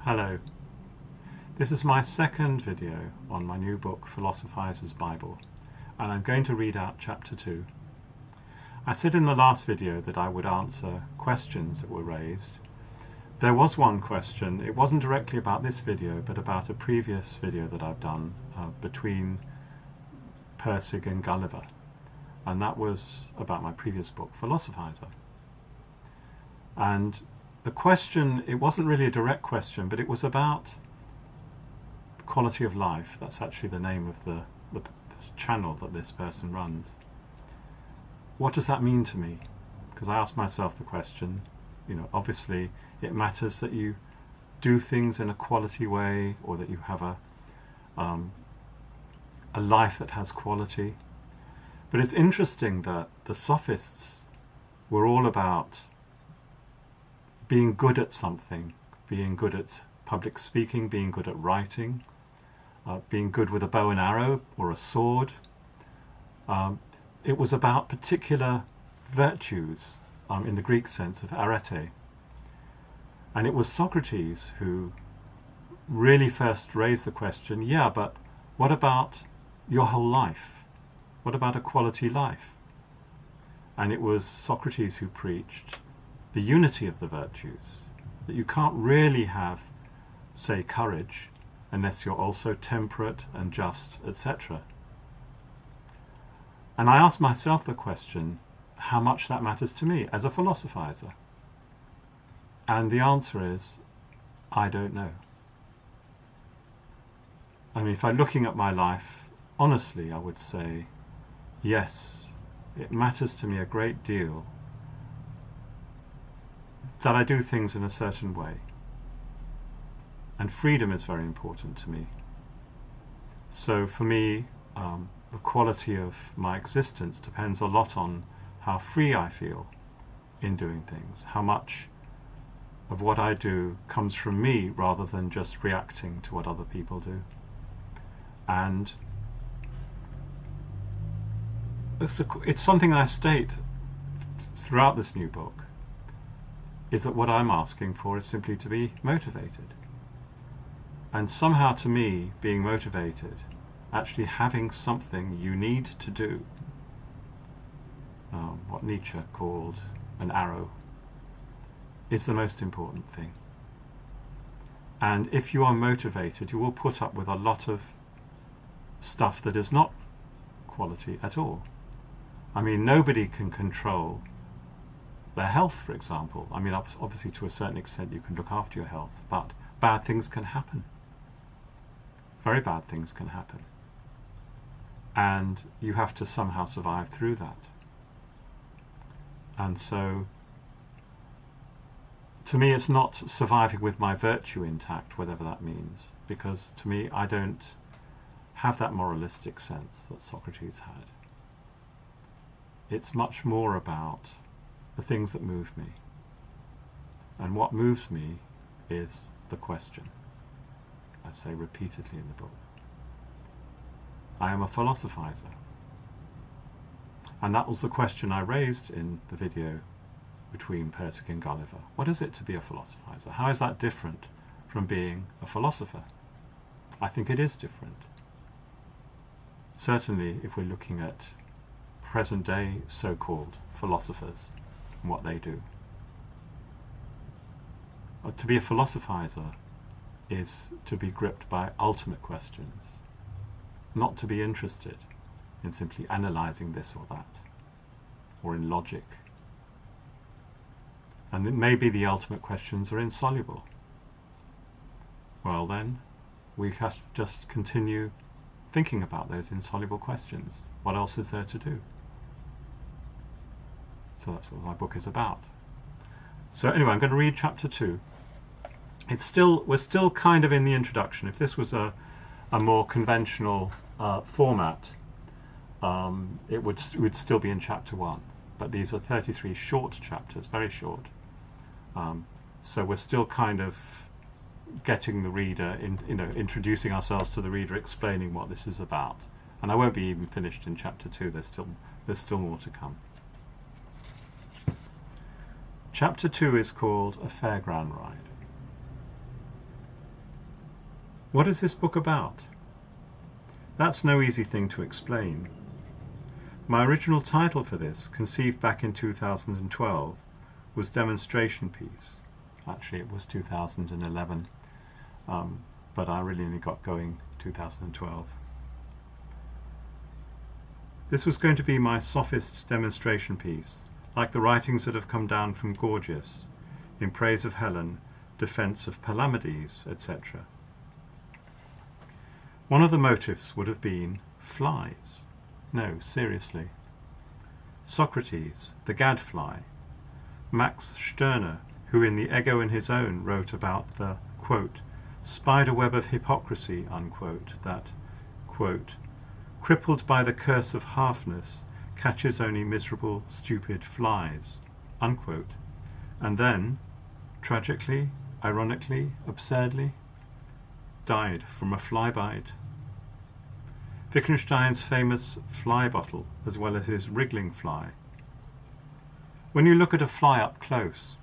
Hello. This is my second video on my new book, Philosophizer's Bible, and I'm going to read out chapter 2. I said in the last video that I would answer questions that were raised. There was one question. It wasn't directly about this video, but about a previous video that I've done between Persig and Gulliver, and that was about my previous book, Philosophizer. And the question, it wasn't really a direct question, but it was about the quality of life. That's actually the name of the channel that this person runs. What does that mean to me? Because I asked myself the question, obviously it matters that you do things in a quality way, or that you have a life that has quality. But it's interesting that the sophists were all about being good at something, being good at public speaking, being good at writing, being good with a bow and arrow or a sword. It was about particular virtues in the Greek sense of arete. And it was Socrates who really first raised the question, yeah, but what about your whole life? What about a quality life? And it was Socrates who preached the unity of the virtues, that you can't really have, say, courage unless you're also temperate and just, etc. And I asked myself the question, how much that matters to me as a philosophizer? And the answer is, I don't know. I mean, if I'm looking at my life, honestly, I would say, yes, it matters to me a great deal that I do things in a certain way. And freedom is very important to me. So for me, the quality of my existence depends a lot on how free I feel in doing things, how much of what I do comes from me rather than just reacting to what other people do. And it's something I state throughout this new book, is that what I'm asking for is simply to be motivated. And somehow to me, being motivated, actually having something you need to do, what Nietzsche called an arrow, is the most important thing. And if you are motivated, you will put up with a lot of stuff that is not quality at all. I mean, nobody can control their health, for example. I mean, obviously to a certain extent you can look after your health, but bad things can happen. Very bad things can happen. And you have to somehow survive through that. And so, to me, it's not surviving with my virtue intact, whatever that means, because to me, I don't have that moralistic sense that Socrates had. It's much more about the things that move me. And what moves me is the question, I say repeatedly in the book. I am a philosophizer. And that was the question I raised in the video between Persig and Gulliver. What is it to be a philosophizer? How is that different from being a philosopher? I think it is different. Certainly if we're looking at present day so-called philosophers and what they do. To be a philosophizer is to be gripped by ultimate questions, not to be interested in simply analysing this or that, or in logic. And maybe the ultimate questions are insoluble. Well then, we have to just continue thinking about those insoluble questions. What else is there to do? So that's what my book is about. So anyway, I'm going to read chapter 2. We're still kind of in the introduction. If this was a more conventional format, it would still be in chapter 1. But these are 33 short chapters, very short. So we're still kind of getting the reader, introducing ourselves to the reader, explaining what this is about. And I won't be even finished in chapter 2. There's still more to come. Chapter 2 is called A Fairground Ride. What is this book about? That's no easy thing to explain. My original title for this, conceived back in 2012, was Demonstration Piece. Actually, it was 2011, but I really only got going 2012. This was going to be my sophist demonstration piece, like the writings that have come down from Gorgias, in praise of Helen, defense of Palamedes, etc. One of the motives would have been flies. No, seriously. Socrates, the gadfly. Max Stirner, who in The Ego in His Own wrote about the, quote, spider web of hypocrisy, unquote, that, quote, crippled by the curse of halfness, catches only miserable, stupid flies, unquote. And then, tragically, ironically, absurdly, died from a fly bite. Wittgenstein's famous fly bottle, as well as his wriggling fly. When you look at a fly up close,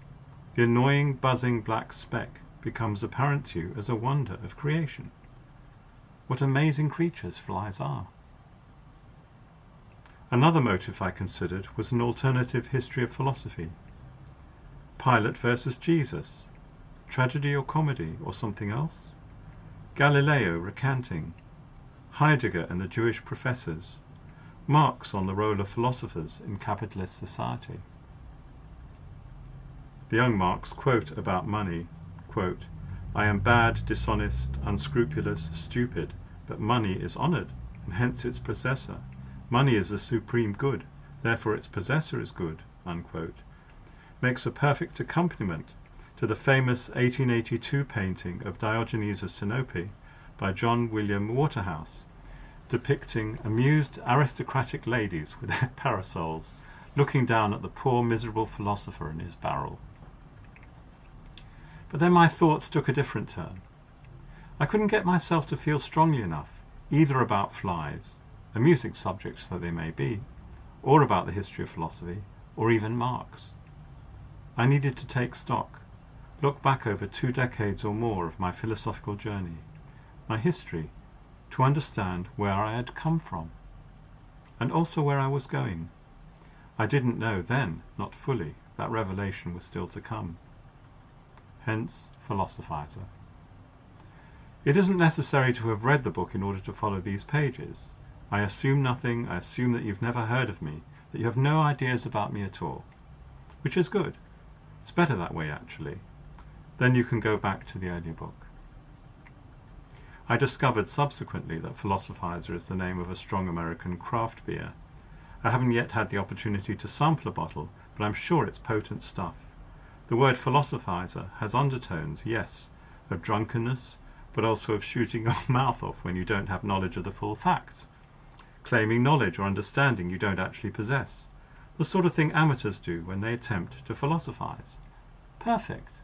the annoying, buzzing black speck becomes apparent to you as a wonder of creation. What amazing creatures flies are. Another motive I considered was an alternative history of philosophy. Pilate versus Jesus, tragedy or comedy or something else? Galileo recanting, Heidegger and the Jewish professors, Marx on the role of philosophers in capitalist society. The young Marx quote about money, quote, I am bad, dishonest, unscrupulous, stupid, but money is honoured, and hence its possessor. Money is the supreme good, therefore its possessor is good, unquote, makes a perfect accompaniment to the famous 1882 painting of Diogenes of Sinope by John William Waterhouse, depicting amused aristocratic ladies with their parasols looking down at the poor miserable philosopher in his barrel. But then my thoughts took a different turn. I couldn't get myself to feel strongly enough either about flies, amusing subjects though they may be, or about the history of philosophy, or even Marx. I needed to take stock, look back over 2 decades or more of my philosophical journey, my history, to understand where I had come from, and also where I was going. I didn't know then, not fully, that revelation was still to come. Hence, Philosophizer. It isn't necessary to have read the book in order to follow these pages. I assume nothing, I assume that you've never heard of me, that you have no ideas about me at all. Which is good. It's better that way, actually. Then you can go back to the earlier book. I discovered subsequently that Philosophizer is the name of a strong American craft beer. I haven't yet had the opportunity to sample a bottle, but I'm sure it's potent stuff. The word philosophizer has undertones, yes, of drunkenness, but also of shooting your mouth off when you don't have knowledge of the full facts, claiming knowledge or understanding you don't actually possess, the sort of thing amateurs do when they attempt to philosophize. Perfect.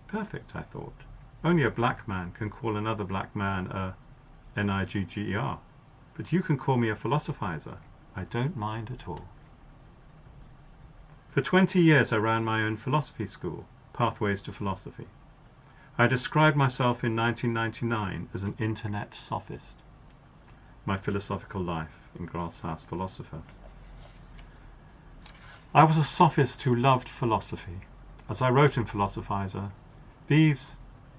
Perfect, I thought. Only a black man can call another black man a nigger, but you can call me a philosophizer. I don't mind at all. For 20 years I ran my own philosophy school, Pathways to Philosophy. I described myself in 1999 as an internet sophist. My philosophical life in Glasshouse Philosopher. I was a sophist who loved philosophy. As I wrote in Philosophizer, these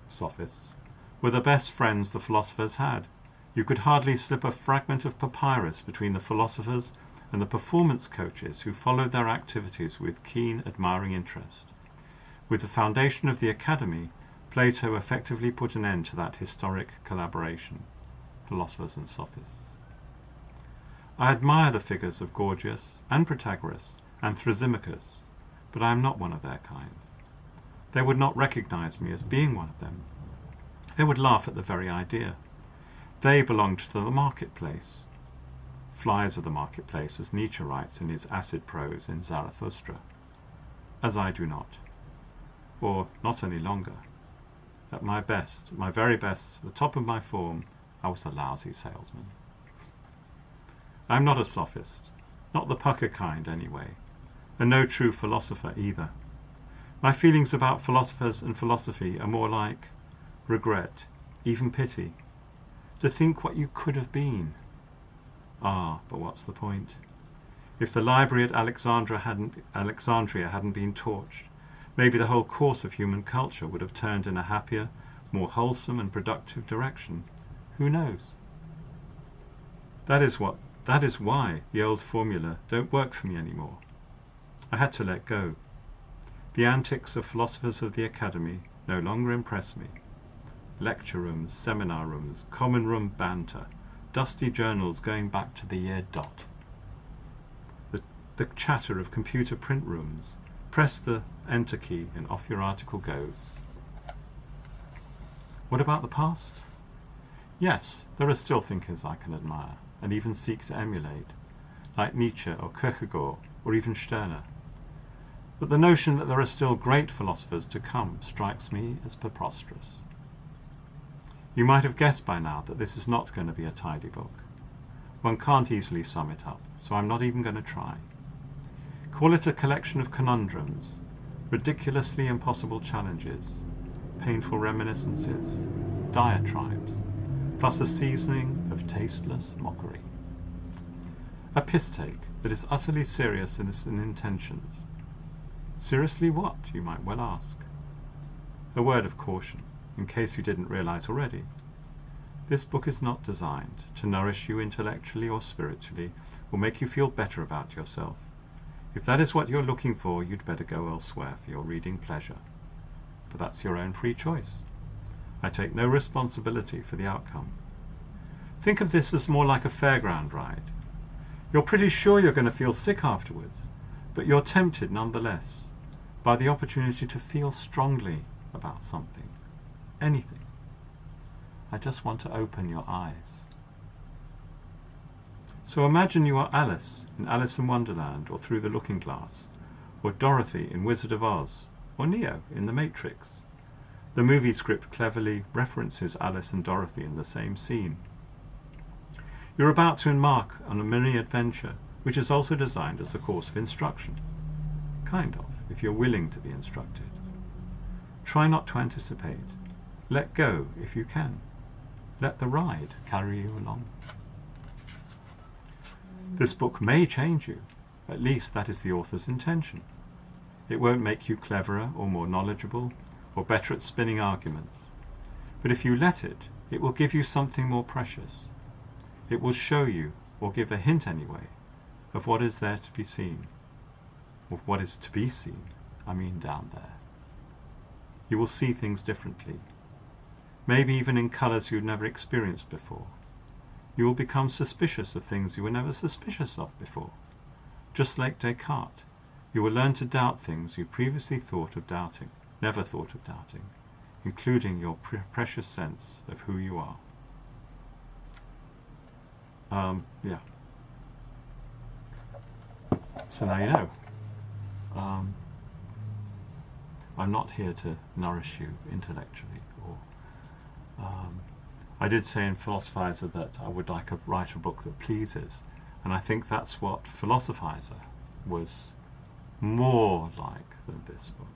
sophists were the best friends the philosophers had. You could hardly slip a fragment of papyrus between the philosophers and the performance coaches who followed their activities with keen, admiring interest. With the foundation of the Academy, Plato effectively put an end to that historic collaboration, philosophers and sophists. I admire the figures of Gorgias and Protagoras and Thrasymachus, but I am not one of their kind. They would not recognize me as being one of them. They would laugh at the very idea. They belonged to the marketplace. Flies of the marketplace, as Nietzsche writes in his acid prose in Zarathustra, as I do not, or not any longer. At my best, my very best, the top of my form, I was a lousy salesman. I am not a sophist, not the pucker kind anyway, and no true philosopher either. My feelings about philosophers and philosophy are more like regret, even pity, to think what you could have been. Ah, but what's the point? If the library at Alexandria hadn't been torched, maybe the whole course of human culture would have turned in a happier, more wholesome and productive direction. Who knows? That is why the old formula don't work for me anymore. I had to let go. The antics of philosophers of the academy no longer impress me. Lecture rooms, seminar rooms, common room banter, dusty journals going back to the year dot. The chatter of computer print rooms. Press the enter key and off your article goes. What about the past? Yes, there are still thinkers I can admire and even seek to emulate, like Nietzsche or Kierkegaard or even Stirner. But the notion that there are still great philosophers to come strikes me as preposterous. You might have guessed by now that this is not going to be a tidy book. One can't easily sum it up, so I'm not even going to try. Call it a collection of conundrums, ridiculously impossible challenges, painful reminiscences, diatribes, plus a seasoning of tasteless mockery. A piss-take that is utterly serious in its intentions. Seriously what, you might well ask? A word of caution, in case you didn't realize already. This book is not designed to nourish you intellectually or spiritually, or make you feel better about yourself. If that is what you're looking for, you'd better go elsewhere for your reading pleasure. But that's your own free choice. I take no responsibility for the outcome. Think of this as more like a fairground ride. You're pretty sure you're going to feel sick afterwards, but you're tempted nonetheless by the opportunity to feel strongly about something, anything. I just want to open your eyes. So imagine you are Alice in Alice in Wonderland or Through the Looking Glass, or Dorothy in Wizard of Oz, or Neo in The Matrix. The movie script cleverly references Alice and Dorothy in the same scene. You're about to embark on a mini adventure, which is also designed as a course of instruction. Kind of, if you're willing to be instructed. Try not to anticipate. Let go if you can. Let the ride carry you along. This book may change you. At least that is the author's intention. It won't make you cleverer or more knowledgeable or better at spinning arguments. But if you let it, it will give you something more precious. It will show you, or give a hint anyway, of what is there to be seen. Of what is to be seen, I mean down there. You will see things differently. Maybe even in colours you've never experienced before. You will become suspicious of things you were never suspicious of before. Just like Descartes, you will learn to doubt things you previously never thought of doubting, including your precious sense of who you are. Yeah. So now you know. I'm not here to nourish you intellectually. I did say in Philosophizer that I would like to write a book that pleases, and I think that's what Philosophizer was more like than this book.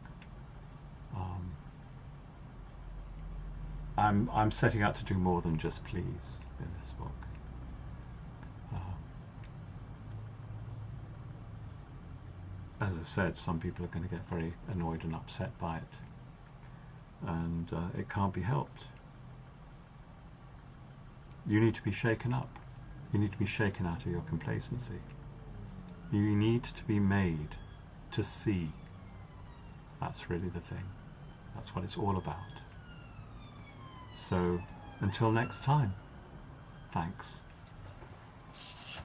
I'm setting out to do more than just please in this book. As I said, some people are going to get very annoyed and upset by it, and it can't be helped. You need to be shaken up. You need to be shaken out of your complacency. You need to be made to see. That's really the thing. That's what it's all about. So, until next time, thanks.